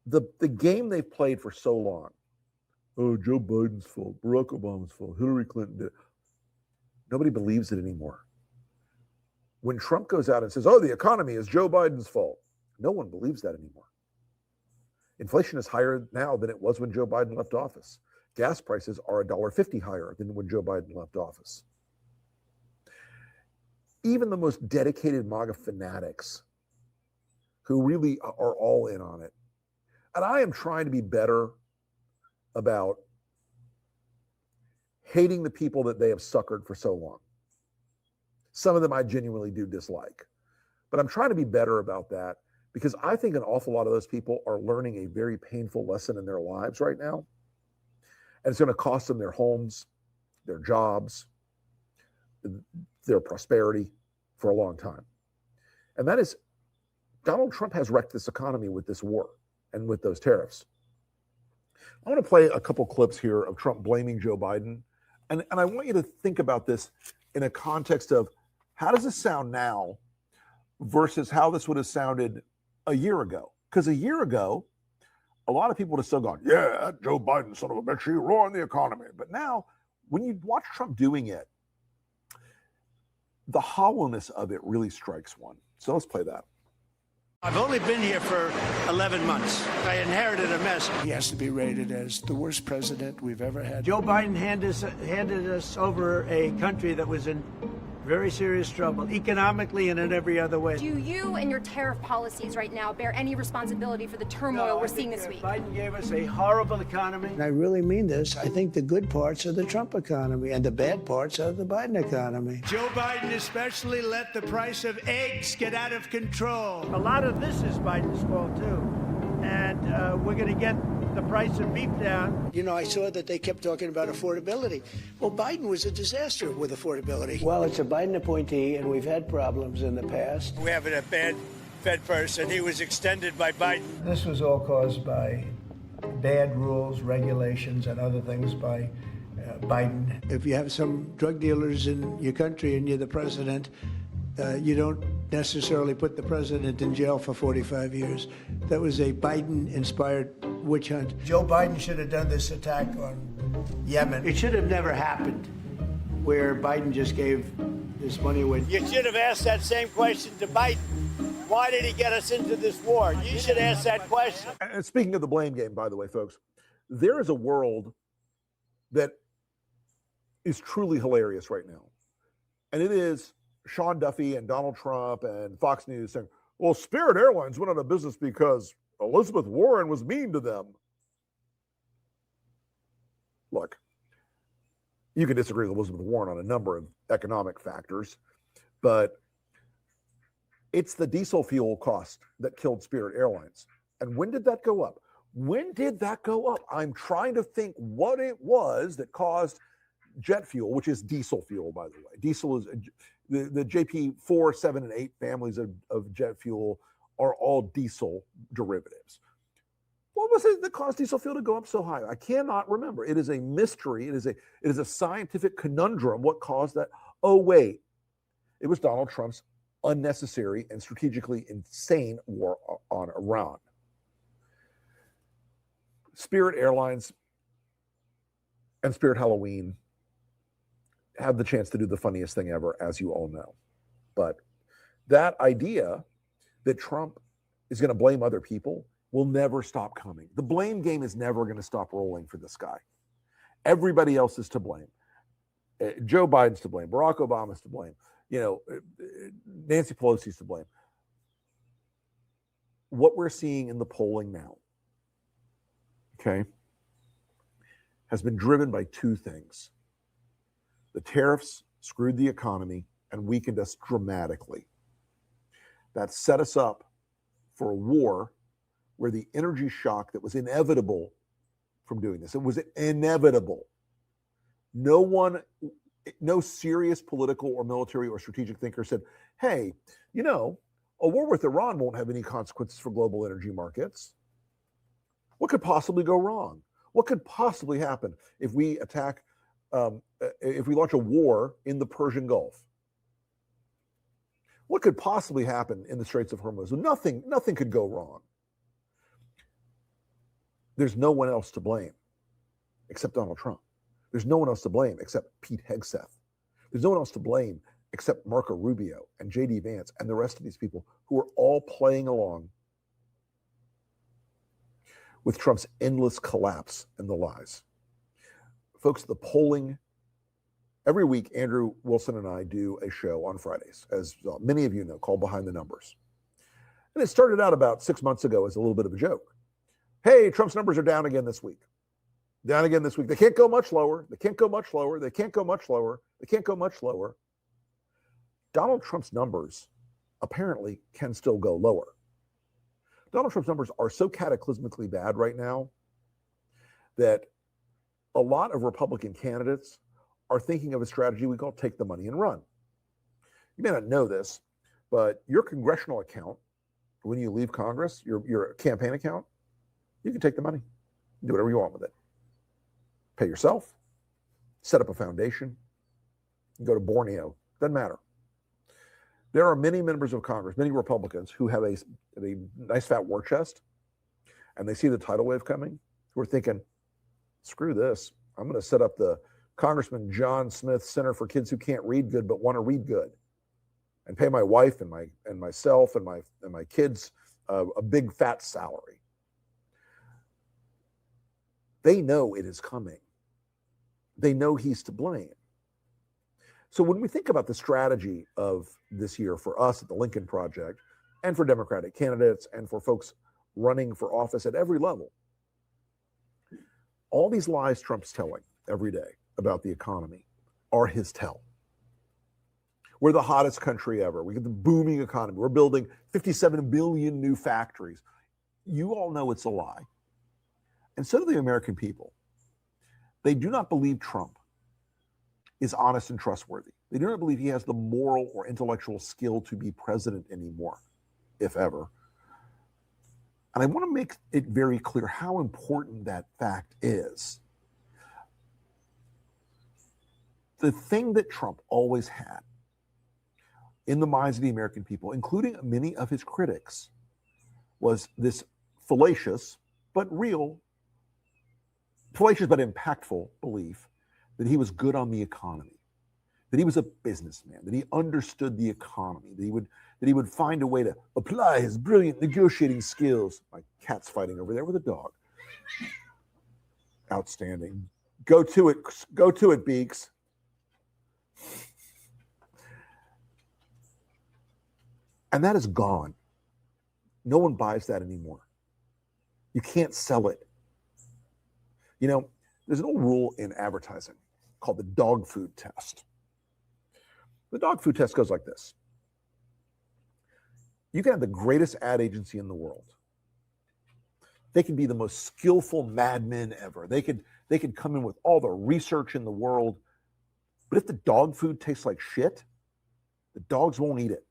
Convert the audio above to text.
the game they've played for so long. Oh, Joe Biden's fault, Barack Obama's fault, Hillary Clinton did. Nobody believes it anymore. When Trump goes out and says, oh, the economy is Joe Biden's fault, no one believes that anymore. Inflation is higher now than it was when Joe Biden left office. Gas prices are $1.50 higher than when Joe Biden left office. Even the most dedicated MAGA fanatics who really are all in on it. And I am trying to be better about hating the people that they have suckered for so long. Some of them I genuinely do dislike. But I'm trying to be better about that because I think an awful lot of those people are learning a very painful lesson in their lives right now. And it's going to cost them their homes, their jobs, their prosperity for a long time. And that is, Donald Trump has wrecked this economy with this war and with those tariffs. I want to play a couple clips here of Trump blaming Joe Biden. And I want you to think about this in a context of how does this sound now versus how this would have sounded a year ago? Because a year ago, a lot of people would have still gone, yeah, Joe Biden, son of a bitch, he ruined the economy. But now, when you watch Trump doing it, the hollowness of it really strikes one. So let's play that. I've only been here for 11 months. I inherited a mess. He has to be rated as the worst president we've ever had. Joe Biden handed us over a country that was in very serious trouble, economically and in every other way. Do you and your tariff policies right now bear any responsibility for the turmoil we're seeing this week? Biden gave us a horrible economy. And I really mean this. I think the good parts are the Trump economy and the bad parts are the Biden economy. Joe Biden especially let the price of eggs get out of control. A lot of this is Biden's fault, too. And we're going to get the price of beef down. You know, I saw that they kept talking about affordability. Well, Biden was a disaster with affordability. Well, it's a Biden appointee, and we've had problems in the past. We have a bad Fed person. He was extended by Biden. This was all caused by bad rules, regulations, and other things by Biden. If you have some drug dealers in your country and you're the president, you don't necessarily put the president in jail for 45 years. That was a Biden-inspired witch hunt. Joe Biden should have done this attack on Yemen. It should have never happened, where Biden just gave this money away. You should have asked that same question to Biden. Why did he get us into this war? You should ask that question. And speaking of the blame game, by the way, folks, there is a world that is truly hilarious right now. And it is Sean Duffy and Donald Trump and Fox News saying, well, Spirit Airlines went out of business because Elizabeth Warren was mean to them. Look, you can disagree with Elizabeth Warren on a number of economic factors, but it's the diesel fuel cost that killed Spirit Airlines. And when did that go up? When did that go up? I'm trying to think what it was that caused jet fuel, which is diesel fuel, by the way. Diesel is the JP 4, 7, and 8 families of jet fuel are all diesel derivatives. What was it that caused diesel fuel to go up so high? I cannot remember. It is a mystery. It is a scientific conundrum. What caused that? Oh, wait. It was Donald Trump's unnecessary and strategically insane war on Iran. Spirit Airlines and Spirit Halloween have the chance to do the funniest thing ever, as you all know. But that idea that Trump is going to blame other people will never stop coming. The blame game is never going to stop rolling for this guy. Everybody else is to blame. Joe Biden's to blame. Barack Obama's to blame. Nancy Pelosi's to blame. What we're seeing in the polling now, okay, has been driven by two things. The tariffs screwed the economy and weakened us dramatically. That set us up for a war where the energy shock that was inevitable from doing this, it was inevitable. No serious political or military or strategic thinker said, hey, a war with Iran won't have any consequences for global energy markets. What could possibly go wrong? What could possibly happen if we if we launch a war in the Persian Gulf? What could possibly happen in the Straits of Hormuz? Nothing could go wrong. There's no one else to blame except Donald Trump. There's no one else to blame except Pete Hegseth. There's no one else to blame except Marco Rubio and J.D. Vance and the rest of these people who are all playing along with Trump's endless collapse and the lies. Folks, the polling, every week, Andrew Wilson and I do a show on Fridays, as many of you know, called Behind the Numbers. And it started out about 6 months ago as a little bit of a joke. Hey, Trump's numbers are down again this week. Down again this week. They can't go much lower. They can't go much lower. They can't go much lower. They can't go much lower. Donald Trump's numbers apparently can still go lower. Donald Trump's numbers are so cataclysmically bad right now that a lot of Republican candidates are thinking of a strategy we call take the money and run. You may not know this, but your congressional account, when you leave Congress, your campaign account, you can take the money, do whatever you want with it. Pay yourself, set up a foundation, go to Borneo, doesn't matter. There are many members of Congress, many Republicans who have a nice fat war chest, and they see the tidal wave coming, who are thinking, screw this, I'm going to set up the Congressman John Smith Center for Kids Who Can't Read Good but want to read good, and pay my wife and myself and my kids a big fat salary. They know it is coming. They know he's to blame. So when we think about the strategy of this year for us at the Lincoln Project and for Democratic candidates and for folks running for office at every level, all these lies Trump's telling every day about the economy are his tell. We're the hottest country ever. We get the booming economy. We're building 57 billion new factories. You all know it's a lie. And so do the American people. They do not believe Trump is honest and trustworthy. They do not believe he has the moral or intellectual skill to be president anymore, if ever. And I want to make it very clear how important that fact is. The thing that Trump always had in the minds of the American people, including many of his critics, was this fallacious but impactful belief that he was good on the economy, that he was a businessman, that he understood the economy, that he would find a way to apply his brilliant negotiating skills. My cat's fighting over there with a dog. Outstanding. Go to it, Beaks. And that is gone. No one buys that anymore. You can't sell it. You know, there's an old rule in advertising called the dog food test. The dog food test goes like this. You can have the greatest ad agency in the world. They can be the most skillful madmen ever. They could come in with all the research in the world. But if the dog food tastes like shit, the dogs won't eat it.